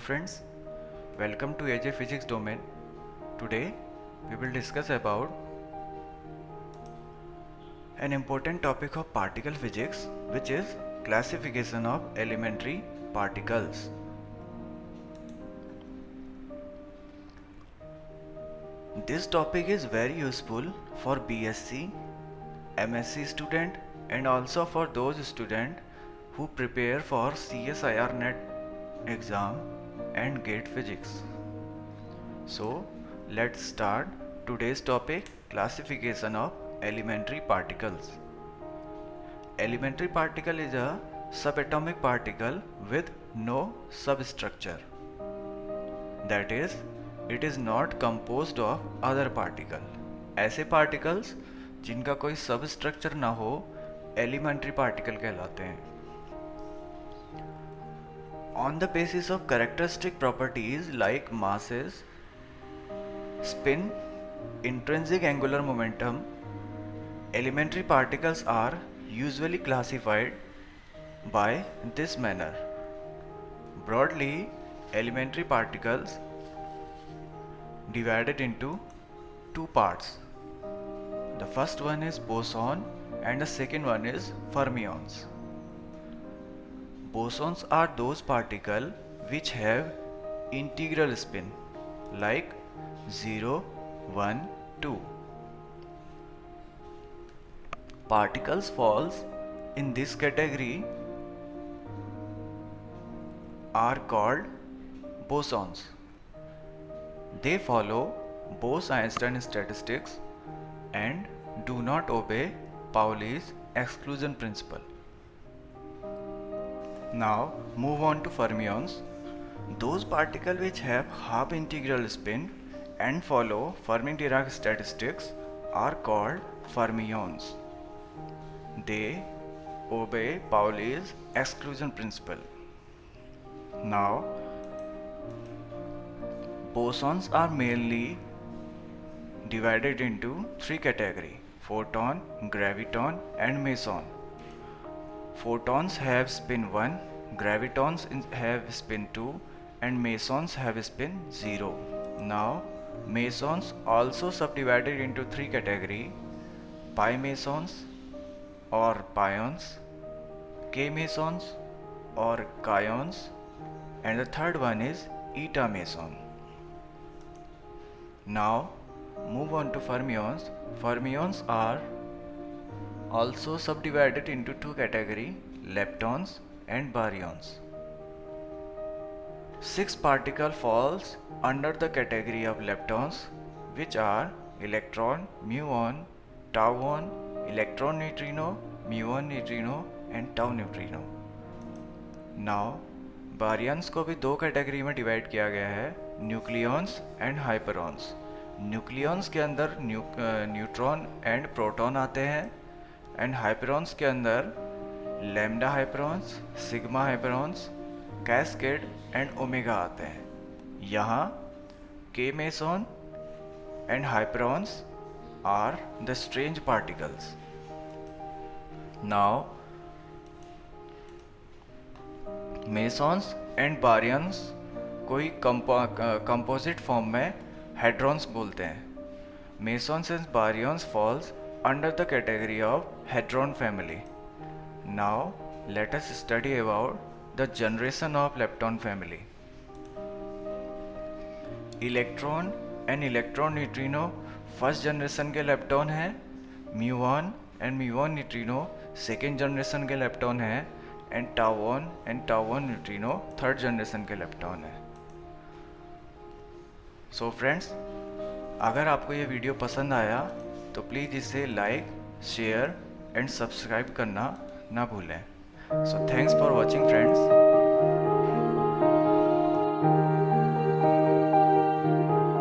friends, welcome to AJ Physics domain. Today we will discuss about an important topic of particle physics, which is classification of elementary particles. This topic is very useful for BSc, MSc student and also for those students who prepare for CSIR NET exam and GATE physics. So let's start today's topic, classification of elementary particles. Elementary particle is a subatomic particle with no substructure. That is, it is not composed of other particle. ऐसे particles जिनका कोई substructure ना हो elementary particle कहलाते हैं. On the basis of characteristic properties like masses, spin, intrinsic angular momentum, elementary particles are usually classified by this manner. Broadly, elementary particles divided into two parts. The first one is boson and the second one is fermions. Bosons are those particles which have integral spin like 0, 1, 2. Particles falls in this category are called bosons. They follow Bose-Einstein statistics and do not obey Pauli's exclusion principle. Now move on to fermions. Those particles which have half integral spin and follow Fermi-Dirac statistics are called fermions. They obey Pauli's exclusion principle. Now, bosons are mainly divided into three categories: photon, graviton and meson. Photons have spin 1, gravitons have spin 2 and mesons have spin 0. Now, mesons also subdivided into three categories: pi mesons or pions, k mesons or kaons, and the third one is eta meson. Now move on to fermions. Fermions are also subdivided into two categories: leptons and baryons. 6 particles falls under the category of leptons, which are electron, muon, tauon, electron neutrino, muon neutrino and tau neutrino. Now baryons को भी दो category में divide किया गया है: nucleons and हाइपरॉन्स. Nucleons के अंदर neutron and proton आते हैं एंड हाइपरॉन्स के अंदर lambda hyperons, sigma hyperons, cascade and omega आते हैं. यहाँ के meson and hyperons are the strange particles. Now mesons and baryons कोई कंपोजिट फॉर्म में हेड्रॉन्स बोलते हैं. Mesons and baryons falls under the category of hadron family. Now let us study about the generation of lepton family. Electron and electron neutrino first generation के lepton हैं. Muon and muon neutrino second generation के lepton हैं and town neutrino third generation के lepton है. So friends, अगर आपको ये video पसंद आया तो प्लीज़ इसे लाइक, शेयर एंड सब्सक्राइब करना ना भूलें. So thanks for watching friends.